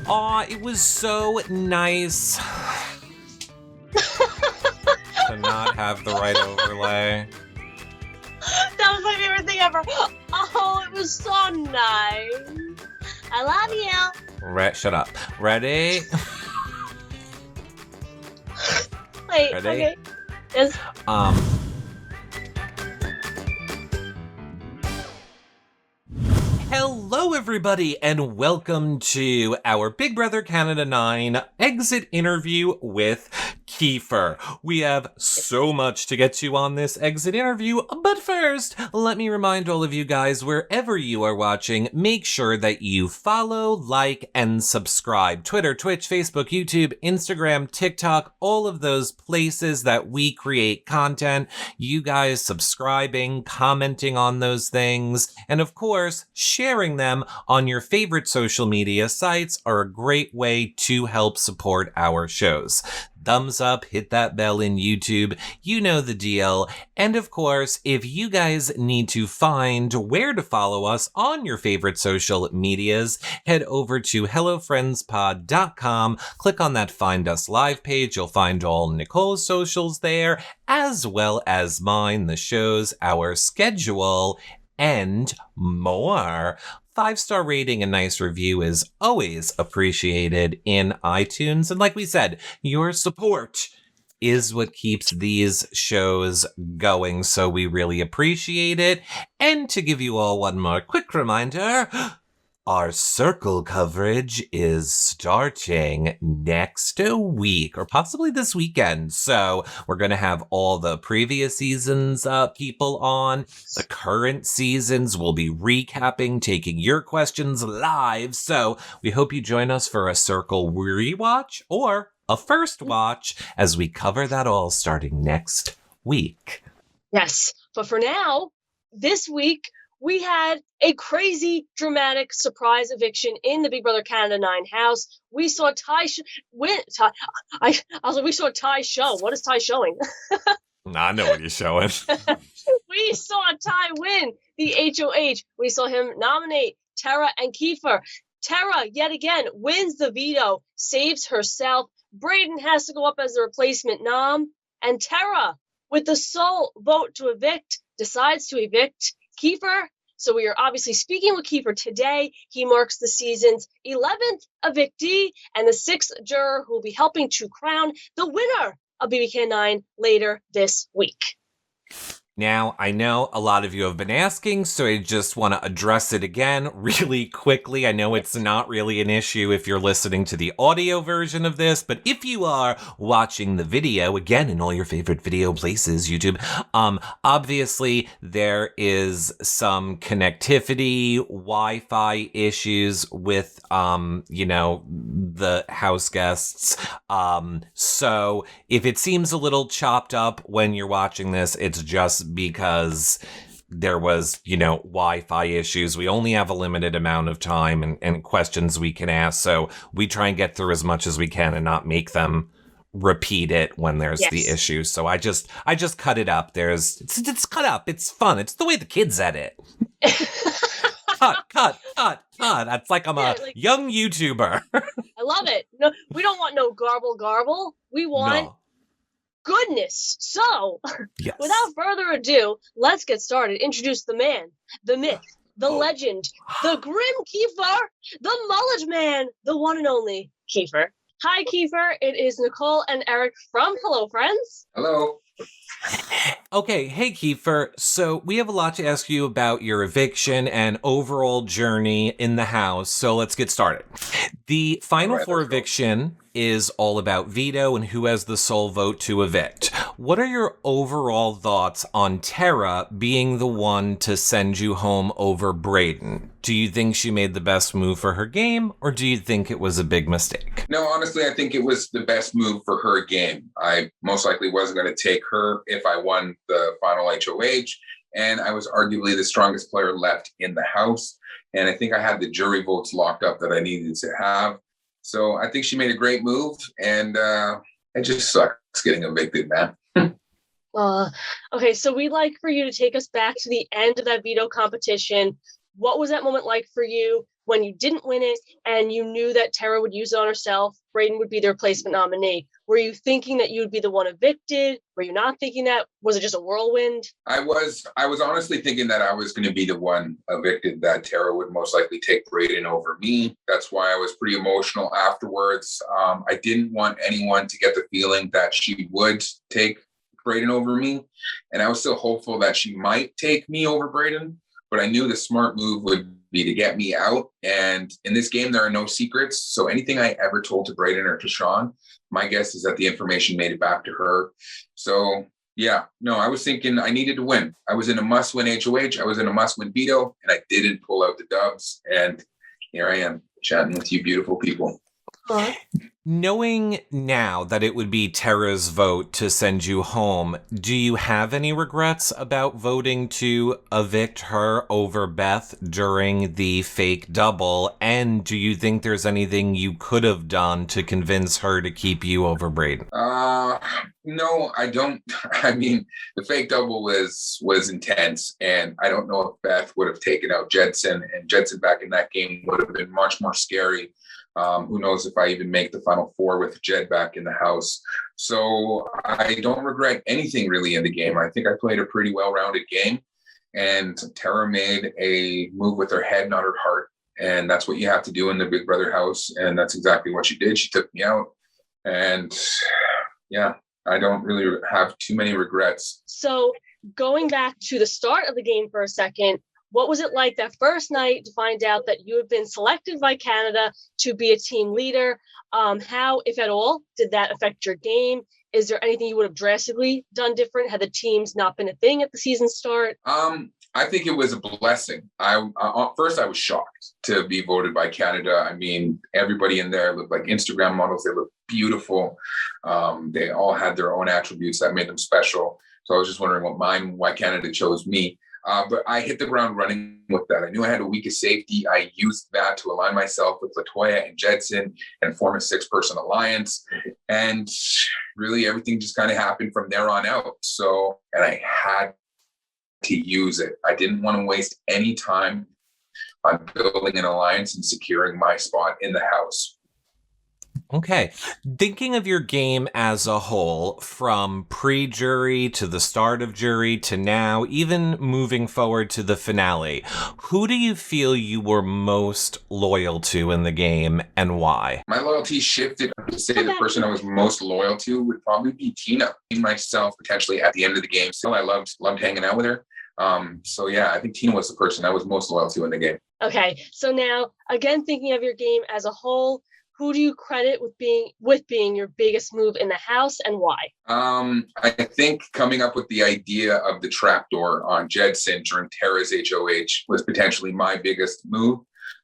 Aw, it was so nice to not have the right overlay. That was my favorite thing ever. Oh, it was so nice. I love you. Shut up. Ready? Wait, Ready? okay. Yes. Hello, everybody, and welcome to our Big Brother Canada 9 exit interview with Kiefer. We have so much to get to on this exit interview, but first, let me remind all of you guys, wherever you are watching, make sure that you follow, like, and subscribe. Twitter, Twitch, Facebook, YouTube, Instagram, TikTok, all of those places that we create content. You guys subscribing, commenting on those things, and of course, sharing them on your favorite social media sites are a great way to help support our shows. Thumbs up, hit that bell in YouTube, you know the deal. And of course, if you guys need to find where to follow us on your favorite social medias, head over to hellofriendspod.com, click on that Find Us Live page. You'll find all Nicole's socials there, as well as mine, the shows, our schedule, and more. 5-star rating and nice review is always appreciated in iTunes. And like we said, your support is what keeps these shows going, so we really appreciate it. And to give you all one more quick reminder, our Circle coverage is starting next week, or possibly this weekend. So we're going to have all the previous seasons people on. The current seasons will be recapping, taking your questions live. So we hope you join us for a Circle rewatch or a first watch as we cover that all starting next week. Yes, but for now, this week, we had a crazy, dramatic surprise eviction in the Big Brother Canada 9 house. We saw Ty win. I was like, we saw Ty show. What is Ty showing? I know what you're showing. We saw Ty win the HOH. We saw him nominate Tera and Kiefer. Tera, yet again, wins the veto, saves herself. Brayden has to go up as the replacement nom. And Tera, with the sole vote to evict, decides to evict Kiefer. So we are obviously speaking with Kiefer today. He marks the season's 11th evictee and the 6th juror who will be helping to crown the winner of BBCan9 later this week. Now, I know a lot of you have been asking, so I just want to address it again really quickly. I know it's not really an issue if you're listening to the audio version of this, but if you are watching the video, again, in all your favorite video places, YouTube, obviously there is some connectivity, Wi-Fi issues with, the house guests. So if it seems a little chopped up when you're watching this, it's just because there was, Wi-Fi issues. We only have a limited amount of time and questions we can ask. So we try and get through as much as we can and not make them repeat it when there's the issue. So I just cut it up. It's cut up. It's fun. It's the way the kids edit. Cut. That's like I'm a young YouTuber. I love it. No, we don't want no garble. We want goodness. So, without further ado, let's get started. Introduce the man, the myth, the legend, the grim Kiefer, the mullet man, the one and only Kiefer. Hi, Kiefer. It is Nicole and Eric from Hello Friends. Hello. Okay, hey Kiefer. So we have a lot to ask you about your eviction and overall journey in the house. So let's get started. The final four eviction is all about veto and who has the sole vote to evict. What are your overall thoughts on Tera being the one to send you home over Brayden? Do you think she made the best move for her game, or do you think it was a big mistake? No, honestly, I think it was the best move for her game. I most likely wasn't going to take her if I won the final HOH, and I was arguably the strongest player left in the house. And I think I had the jury votes locked up that I needed to have. So I think she made a great move, and it just sucks getting evicted, man. Okay, so we'd like for you to take us back to the end of that veto competition. What was that moment like for you? when you didn't win it and you knew that Tera would use it on herself, Brayden would be the replacement nominee? Were you thinking that you would be the one evicted? Were you not thinking that? Was it just a whirlwind? I was honestly thinking that I was going to be the one evicted, that Tera would most likely take Brayden over me. That's why I was pretty emotional afterwards. I didn't want anyone to get the feeling that she would take Brayden over me. And I was still hopeful that she might take me over Brayden, but I knew the smart move would be to get me out. And in this game, there are no secrets. So anything I ever told to Brayden or to Sean, my guess is that the information made it back to her. So yeah, no, I was thinking I needed to win. I was in a must-win HOH. I was in a must-win veto, and I didn't pull out the dubs. And here I am chatting with you beautiful people. Knowing now that it would be Tera's vote to send you home, do you have any regrets about voting to evict her over Beth during the fake double? And do you think there's anything you could have done to convince her to keep you over Brayden? No, I don't. I mean, the fake double was intense, and I don't know if Beth would have taken out Jedson, and Jedson back in that game would have been much more scary. Who knows if I even make the final four with Jed back in the house. So I don't regret anything really in the game. I think I played a pretty well-rounded game, and Tera made a move with her head, not her heart. And that's what you have to do in the Big Brother house. And that's exactly what she did. She took me out. And yeah, I don't really have too many regrets. So going back to the start of the game for a second, what was it like that first night to find out that you had been selected by Canada to be a team leader? How, if at all, did that affect your game? Is there anything you would have drastically done different had the teams not been a thing at the season start? I think it was a blessing. First, I was shocked to be voted by Canada. I mean, everybody in there looked like Instagram models. They looked beautiful. They all had their own attributes that made them special. So I was just wondering why Canada chose me. But I hit the ground running with that. I knew I had a week of safety. I used that to align myself with Latoya and Jedson and form a 6-person alliance. And really everything just kind of happened from there on out. So, and I had to use it. I didn't want to waste any time on building an alliance and securing my spot in the house. Okay. Thinking of your game as a whole, from pre-jury to the start of jury to now, even moving forward to the finale, who do you feel you were most loyal to in the game and why? My loyalty shifted. I would say the person I was most loyal to would probably be Tina. Myself, potentially at the end of the game. Still, I loved hanging out with her. So yeah, I think Tina was the person I was most loyal to in the game. Okay. So now, again, thinking of your game as a whole, who do you credit with being your biggest move in the house and why? I think coming up with the idea of the trapdoor on Jedson during Tera's HOH was potentially my biggest move.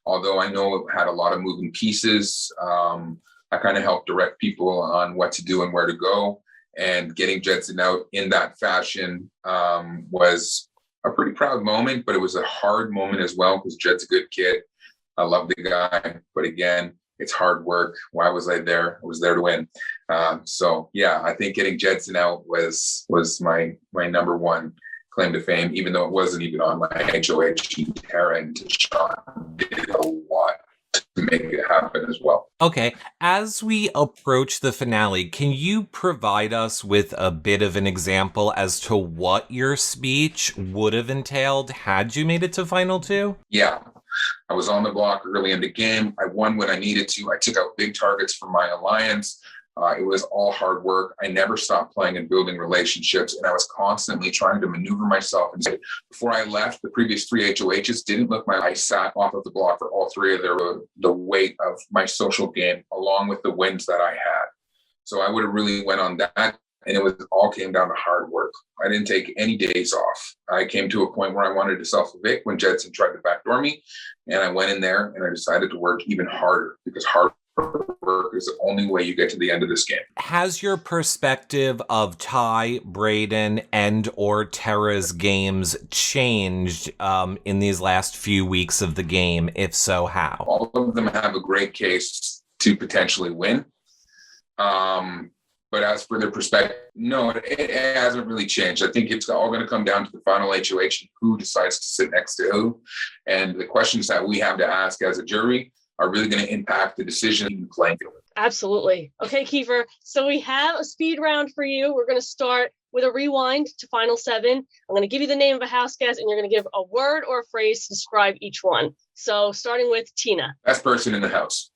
Although I know it had a lot of moving pieces, I kind of helped direct people on what to do and where to go. And getting Jedson out in that fashion was a pretty proud moment, but it was a hard moment as well because Jed's a good kid. I love the guy, but again, it's hard work. Why was I there? I was there to win. So yeah, I think getting Jedson out was my number one claim to fame, even though it wasn't even on my HOH. Tera and Sean did a lot to make it happen as well. Okay, as we approach the finale, can you provide us with a bit of an example as to what your speech would have entailed had you made it to Final 2? Yeah. I was on the block early in the game. I won when I needed to. I took out big targets for my alliance. It was all hard work. I never stopped playing and building relationships, and I was constantly trying to maneuver myself. And before I left, the previous 3 HOHs didn't look my. I sat off of the block for all 3 of the weight of my social game, along with the wins that I had. So I would have really went on that. And it all came down to hard work. I didn't take any days off. I came to a point where I wanted to self-evict when Jedson tried to backdoor me. And I went in there and I decided to work even harder because hard work is the only way you get to the end of this game. Has your perspective of Ty, Brayden, and or Tera's games changed in these last few weeks of the game? If so, how? All of them have a great case to potentially win. But as for their perspective, no, it hasn't really changed. I think it's all going to come down to the final HOH and who decides to sit next to who. And the questions that we have to ask as a jury are really going to impact the decision in the playing field. Absolutely. Okay, Kiefer. So we have a speed round for you. We're going to start with a rewind to final 7. I'm going to give you the name of a house guest, and you're going to give a word or a phrase to describe each one. So starting with Tina. Best person in the house.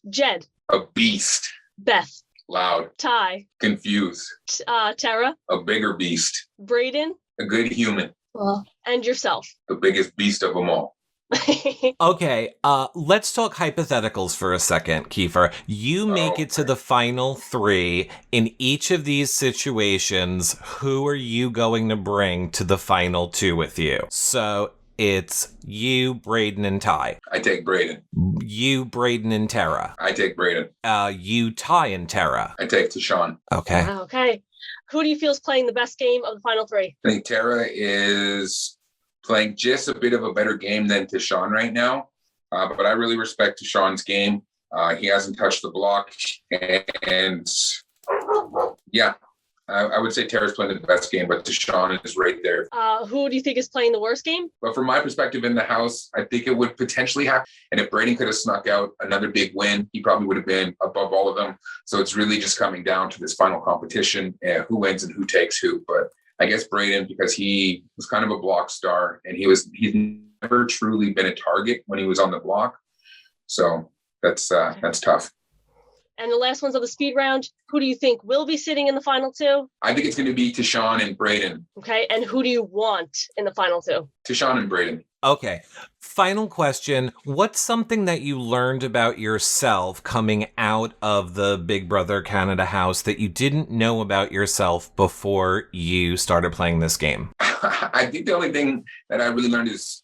Jed. A beast. Beth. Loud. Ty. Confused. Tera. A bigger beast. Braden. A good human. And yourself. The biggest beast of them all. Okay, let's talk hypotheticals for a second, Kiefer. You make it to the final 3. In each of these situations, who are you going to bring to the final 2 with you? So it's you, Braden, and Ty. I take Braden. You, Braden, and Tera. I take Braden. You, Ty, and Tera. I take Tashawn. Okay. Okay. Who do you feel is playing the best game of the final 3? I think Tera is playing just a bit of a better game than Tashawn right now. But I really respect Tashawn's game. He hasn't touched the block. And yeah, I would say Tera's playing the best game, but Tashawn is right there. Who do you think is playing the worst game? But from my perspective in the house, I think it would potentially happen. And if Braden could have snuck out another big win, he probably would have been above all of them. So it's really just coming down to this final competition, who wins and who takes who. But I guess Braden, because he was kind of a block star and he's never truly been a target when he was on the block. So that's tough. And the last one's on the speed round. Who do you think will be sitting in the final 2? I think it's going to be Tashawn and Braden. Okay. And who do you want in the final 2? Tashawn and Braden. Okay. Final question. What's something that you learned about yourself coming out of the Big Brother Canada house that you didn't know about yourself before you started playing this game? I think the only thing that I really learned is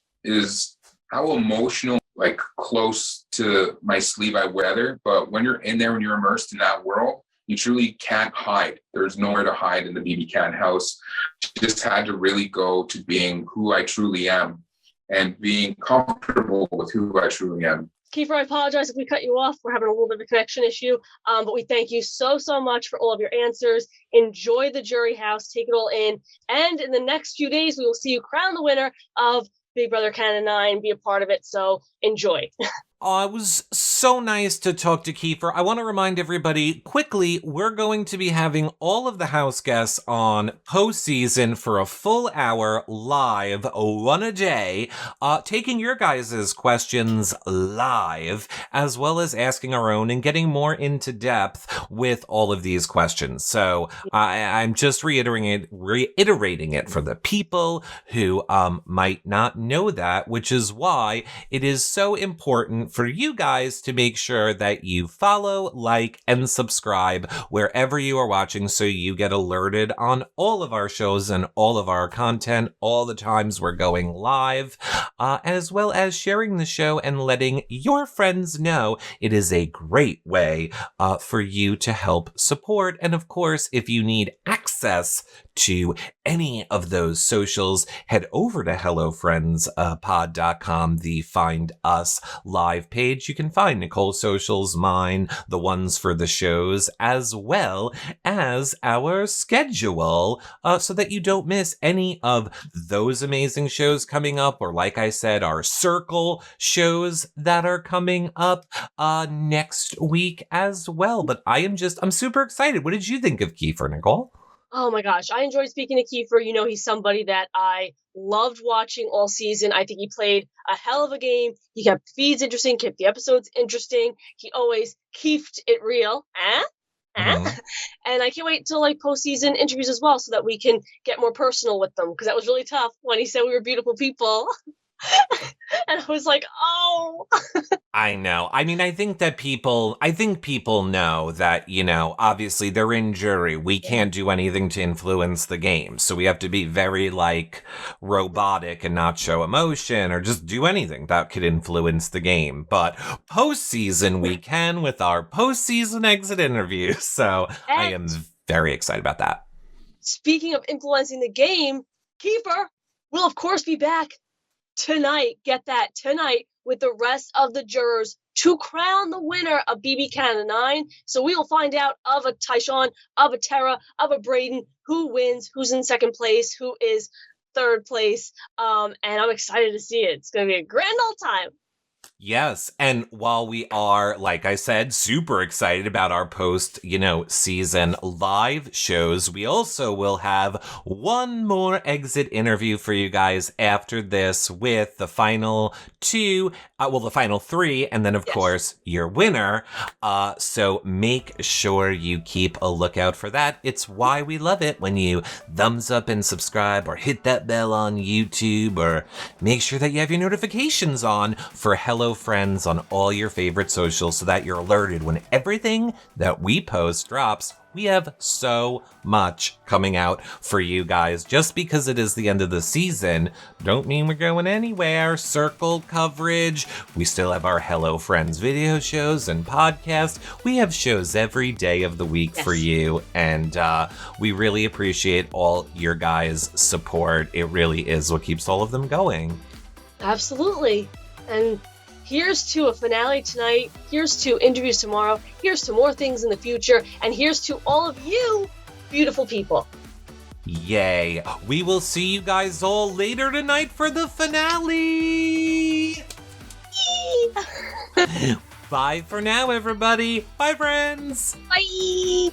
how emotional, like close to my sleeve I weather. But when you're in there, when you're immersed in that world, you truly can't hide. There's nowhere to hide in the BBCan house. Just had to really go to being who I truly am and being comfortable with who I truly am. Kiefer, I apologize if we cut you off. We're having a little bit of a connection issue, but we thank you so much for all of your answers. Enjoy the jury house, take it all in. And in the next few days, we will see you crown the winner of Big Brother Canada 9, be a part of it. So enjoy. It was so nice to talk to Kiefer. I want to remind everybody quickly, we're going to be having all of the house guests on postseason for a full hour live, one a day, taking your guys' questions live, as well as asking our own and getting more into depth with all of these questions. So I'm just reiterating it for the people who might not know that, which is why it is so important for you guys to make sure that you follow, like, and subscribe wherever you are watching so you get alerted on all of our shows and all of our content, all the times we're going live, as well as sharing the show and letting your friends know. It is a great way for you to help support. And of course, if you need access to any of those socials, head over to HelloFriendsPod.com, the Find Us live page. You can find Nicole's socials, mine, the ones for the shows, as well as our schedule, so that you don't miss any of those amazing shows coming up, or like I said, our circle shows that are coming up next week as well. But I'm super excited. What did you think of Kiefer, Nicole? Oh my gosh, I enjoyed speaking to Kiefer. You know, he's somebody that I loved watching all season. I think he played a hell of a game. He kept feeds interesting, kept the episodes interesting. He always keeped it real. Mm-hmm. And I can't wait till like postseason interviews as well, so that we can get more personal with them, because that was really tough when he said we were beautiful people. And I was like, oh. I know. I mean, I think people know that, you know, obviously they're in jury. We can't do anything to influence the game. So we have to be very like robotic and not show emotion or just do anything that could influence the game. But postseason we can with our postseason exit interviews. So I am very excited about that. Speaking of influencing the game, Kiefer will of course be back tonight. Get that, tonight, with the rest of the jurors to crown the winner of BBCan9. So we will find out of a Tyshawn, of a Tera, of a Braden, who wins, who's in second place, who is third place. And I'm excited to see it. It's going to be a grand old time. Yes, and while we are, like I said, super excited about our post-season live shows, we also will have one more exit interview for you guys after this with the final the final three, and then, of course, your winner. So make sure you keep a lookout for that. It's why we love it when you thumbs up and subscribe, or hit that bell on YouTube, or make sure that you have your notifications on for Hello Friends on all your favorite socials so that you're alerted when everything that we post drops. We have so much coming out for you guys. Just because it is the end of the season, don't mean we're going anywhere. Circle coverage. We still have our Hello Friends video shows and podcasts. We have shows every day of the week for you. And we really appreciate all your guys' support. It really is what keeps all of them going. Absolutely. And here's to a finale tonight. Here's to interviews tomorrow. Here's to more things in the future. And here's to all of you, beautiful people. Yay. We will see you guys all later tonight for the finale. Bye for now, everybody. Bye, friends. Bye.